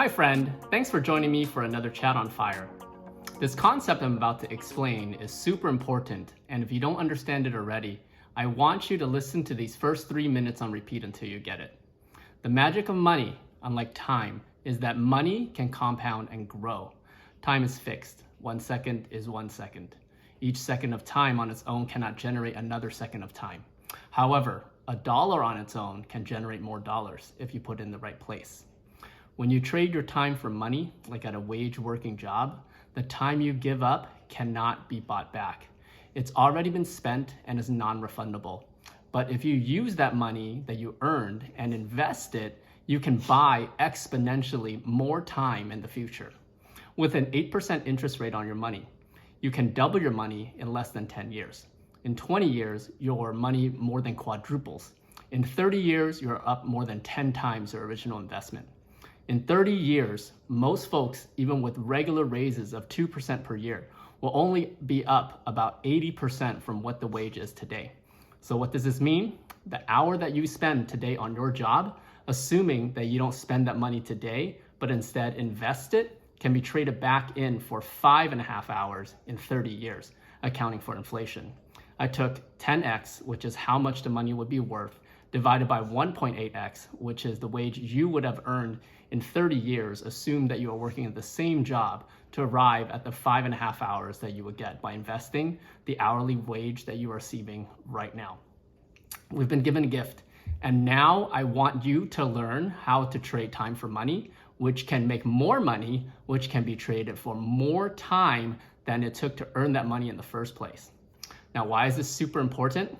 Hi friend, thanks for joining me for another Chat on Fire. This concept I'm about to explain is super important, and if you don't understand it already, I want you to listen to these first 3 minutes on repeat until you get it. The magic of money, unlike time, is that money can compound and grow. Time is fixed. 1 second is 1 second. Each second of time on its own cannot generate another second of time. However, a dollar on its own can generate more dollars if you put it in the right place. When you trade your time for money, like at a wage working job, the time you give up cannot be bought back. It's already been spent and is non-refundable. But if you use that money that you earned and invest it, you can buy exponentially more time in the future. With an 8% interest rate on your money, you can double your money in less than 10 years. In 20 years, your money more than quadruples. In 30 years, you're up more than 10 times your original investment. In 30 years, most folks, even with regular raises of 2% per year, will only be up about 80% from what the wage is today. So what does this mean? The hour that you spend today on your job, assuming that you don't spend that money today, but instead invest it, can be traded back in for 5.5 hours in 30 years, accounting for inflation. I took 10x, which is how much the money would be worth, divided by 1.8x, which is the wage you would have earned in 30 years, assume that you are working at the same job, to arrive at the 5.5 hours that you would get by investing the hourly wage that you are receiving right now. We've been given a gift, and now I want you to learn how to trade time for money, which can make more money, which can be traded for more time than it took to earn that money in the first place. Now, why is this super important?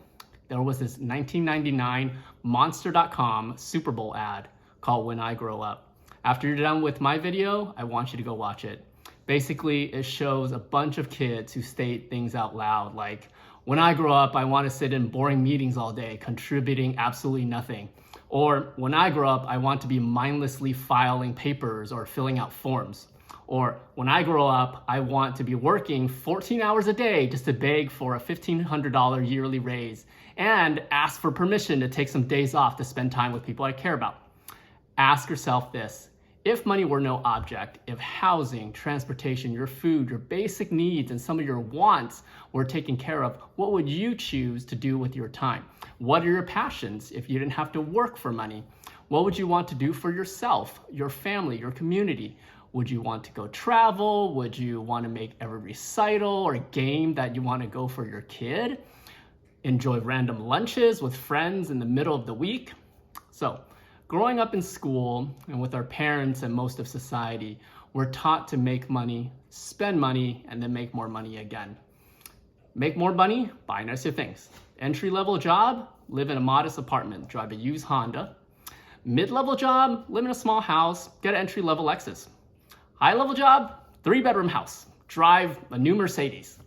There was this 1999 Monster.com Super Bowl ad called When I Grow Up. After you're done with my video, I want you to go watch it. Basically, it shows a bunch of kids who state things out loud like, when I grow up, I want to sit in boring meetings all day, contributing absolutely nothing. Or when I grow up, I want to be mindlessly filing papers or filling out forms. Or when I grow up, I want to be working 14 hours a day just to beg for a $1,500 yearly raise and ask for permission to take some days off to spend time with people I care about. Ask yourself this: if money were no object, if housing, transportation, your food, your basic needs, and some of your wants were taken care of, what would you choose to do with your time? What are your passions if you didn't have to work for money? What would you want to do for yourself, your family, your community? Would you want to go travel? Would you want to make every recital or game that you want to go for your kid? Enjoy random lunches with friends in the middle of the week? So, growing up in school and with our parents and most of society, we're taught to make money, spend money, and then make more money again. Make more money, buy nicer things. Entry-level job, live in a modest apartment, drive a used Honda. Mid-level job, live in a small house, get an entry-level Lexus. High-level job, 3-bedroom house, drive a new Mercedes.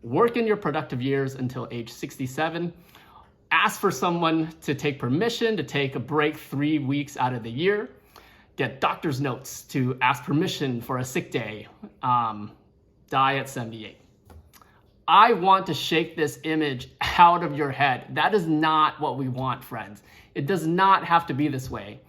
Work in your productive years until age 67. Ask for someone to take permission to take a break 3 weeks out of the year. Get doctor's notes to ask permission for a sick day. Die at 78. I want to shake this image out of your head. That is not what we want, friends. It does not have to be this way.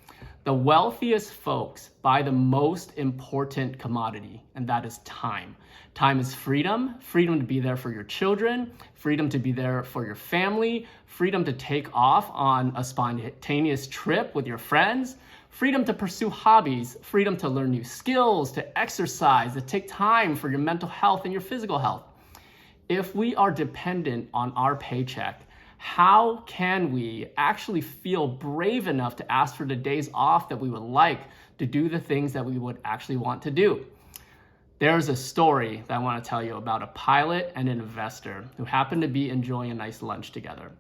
The wealthiest folks buy the most important commodity, and that is time. Time is freedom, freedom to be there for your children, freedom to be there for your family, freedom to take off on a spontaneous trip with your friends, freedom to pursue hobbies, freedom to learn new skills, to exercise, to take time for your mental health and your physical health. If we are dependent on our paycheck, how can we actually feel brave enough to ask for the days off that we would like to do the things that we would actually want to do? There's a story that I want to tell you about a pilot and an investor who happen to be enjoying a nice lunch together.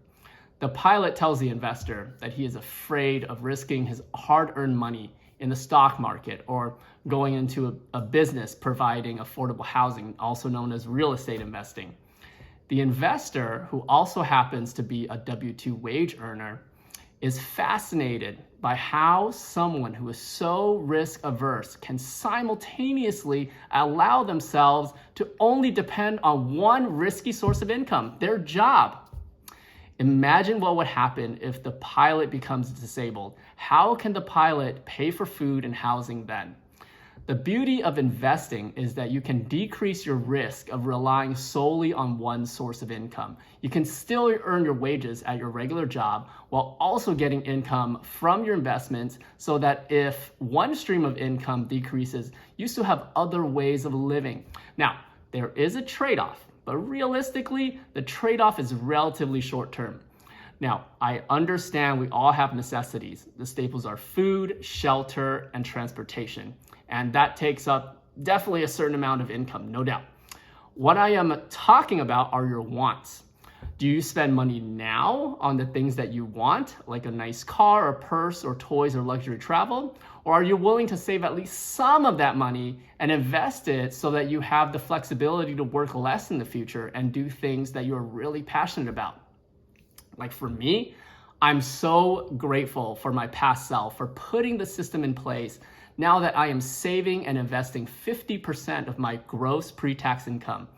The pilot tells the investor that he is afraid of risking his hard-earned money in the stock market or going into a business providing affordable housing, also known as real estate investing. The investor, who also happens to be a W-2 wage earner, is fascinated by how someone who is so risk averse can simultaneously allow themselves to only depend on one risky source of income, their job. Imagine what would happen if the pilot becomes disabled. How can the pilot pay for food and housing then? The beauty of investing is that you can decrease your risk of relying solely on one source of income. You can still earn your wages at your regular job while also getting income from your investments, so that if one stream of income decreases, you still have other ways of living. Now, there is a trade-off, but realistically, the trade-off is relatively short-term. Now, I understand we all have necessities. The staples are food, shelter, and transportation. And that takes up definitely a certain amount of income, no doubt. What I am talking about are your wants. Do you spend money now on the things that you want, like a nice car, or purse, or toys, or luxury travel? Or are you willing to save at least some of that money and invest it so that you have the flexibility to work less in the future and do things that you're really passionate about? Like for me, I'm so grateful for my past self for putting the system in place now that I am saving and investing 50% of my gross pre-tax income.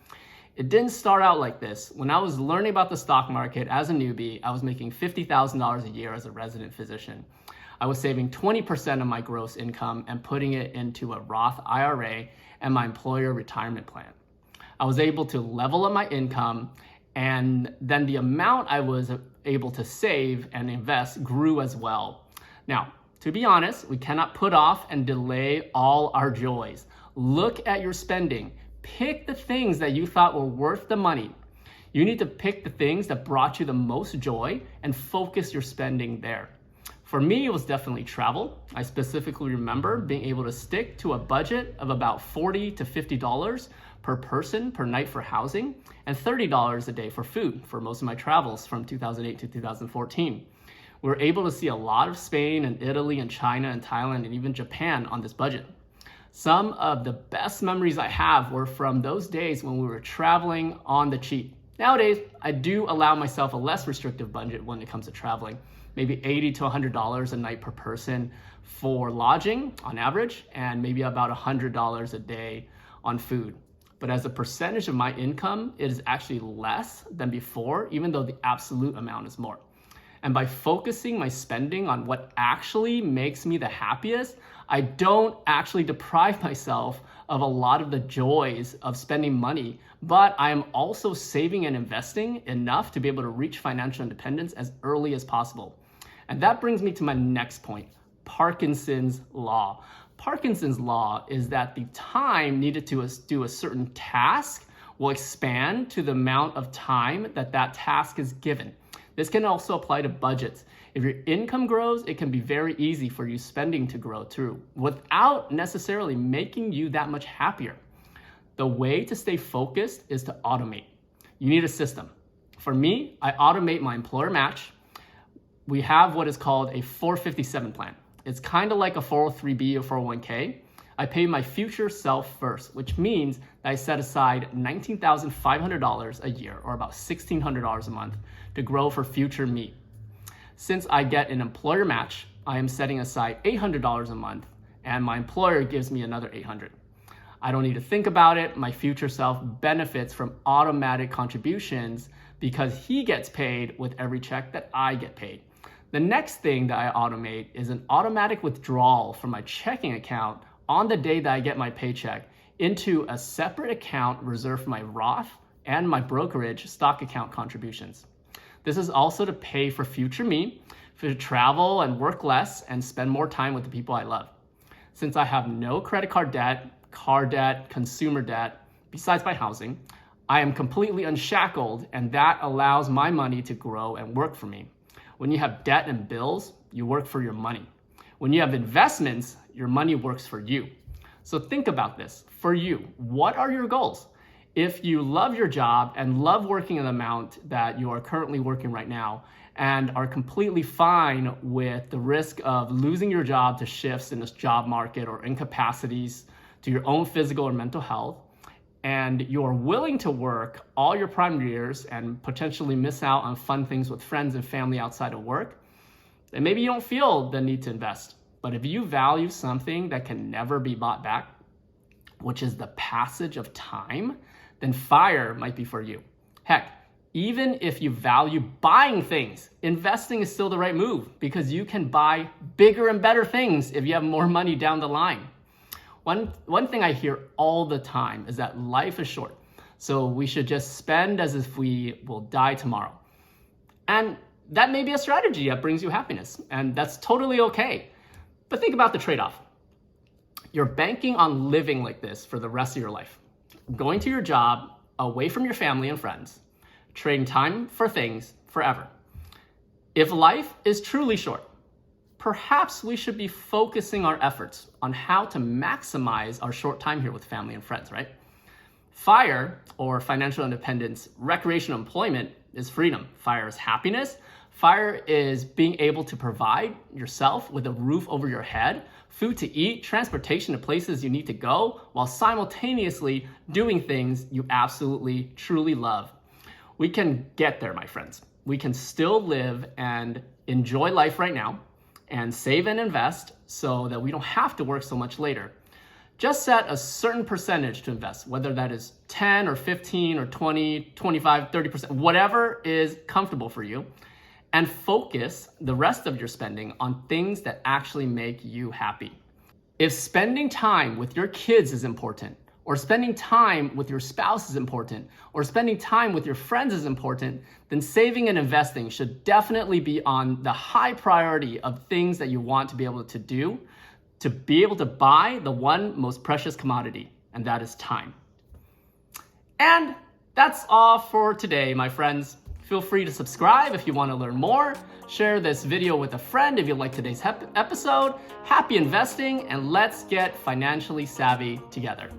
It didn't start out like this. When I was learning about the stock market as a newbie, I was making $50,000 a year as a resident physician. I was saving 20% of my gross income and putting it into a Roth IRA and my employer retirement plan. I was able to level up my income, and then the amount I was able to save and invest grew as well. Now, to be honest, we cannot put off and delay all our joys. Look at your spending. Pick the things that you thought were worth the money. You need to pick the things that brought you the most joy and focus your spending there. For me, it was definitely travel. I specifically remember being able to stick to a budget of about $40 to $50 per person per night for housing and $30 a day for food for most of my travels from 2008 to 2014. We were able to see a lot of Spain and Italy and China and Thailand and even Japan on this budget. Some of the best memories I have were from those days when we were traveling on the cheap. Nowadays, I do allow myself a less restrictive budget when it comes to traveling, maybe $80 to $100 a night per person for lodging on average, and maybe about $100 a day on food. But as a percentage of my income, it is actually less than before, even though the absolute amount is more. And by focusing my spending on what actually makes me the happiest, I don't actually deprive myself of a lot of the joys of spending money, but I am also saving and investing enough to be able to reach financial independence as early as possible. And that brings me to my next point, Parkinson's law. Parkinson's law is that the time needed to do a certain task will expand to the amount of time that that task is given. This can also apply to budgets. If your income grows, it can be very easy for you spending to grow too, without necessarily making you that much happier. The way to stay focused is to automate. You need a system. For me, I automate my employer match. We have what is called a 457 plan. It's kind of like a 403b or 401k. I pay my future self first, which means that I set aside $19,500 a year, or about $1,600 a month, to grow for future me. Since I get an employer match, I am setting aside $800 a month, and my employer gives me another $800. I don't need to think about it. My future self benefits from automatic contributions because he gets paid with every check that I get paid. The next thing that I automate is an automatic withdrawal from my checking account on the day that I get my paycheck into a separate account reserved for my Roth and my brokerage stock account contributions. This is also to pay for future me, to travel and work less and spend more time with the people I love. Since I have no credit card debt, car debt, consumer debt, besides my housing, I am completely unshackled, and that allows my money to grow and work for me. When you have debt and bills, you work for your money. When you have investments, your money works for you. So think about this. For you, what are your goals? If you love your job and love working an amount that you are currently working right now and are completely fine with the risk of losing your job to shifts in this job market or incapacities to your own physical or mental health, and you're willing to work all your prime years and potentially miss out on fun things with friends and family outside of work, then maybe you don't feel the need to invest. But if you value something that can never be bought back, which is the passage of time, then FIRE might be for you. Heck, even if you value buying things, investing is still the right move because you can buy bigger and better things if you have more money down the line. One thing I hear all the time is that life is short, so we should just spend as if we will die tomorrow. And that may be a strategy that brings you happiness, and that's totally okay. But think about the trade-off. You're banking on living like this for the rest of your life, going to your job, away from your family and friends, trading time for things forever. If life is truly short, perhaps we should be focusing our efforts on how to maximize our short time here with family and friends, right? FIRE, or financial independence, recreational employment, is freedom. FIRE is happiness. FIRE is being able to provide yourself with a roof over your head, food to eat, transportation to places you need to go, while simultaneously doing things you absolutely, truly love. We can get there, my friends. We can still live and enjoy life right now and save and invest so that we don't have to work so much later. Just set a certain percentage to invest, whether that is 10 or 15 or 20, 25, 30%, whatever is comfortable for you, and focus the rest of your spending on things that actually make you happy. If spending time with your kids is important, or spending time with your spouse is important, or spending time with your friends is important, then saving and investing should definitely be on the high priority of things that you want to be able to do, to be able to buy the one most precious commodity, and that is time. And that's all for today, my friends. Feel free to subscribe if you want to learn more. Share this video with a friend if you like today's episode. Happy investing, and let's get financially savvy together.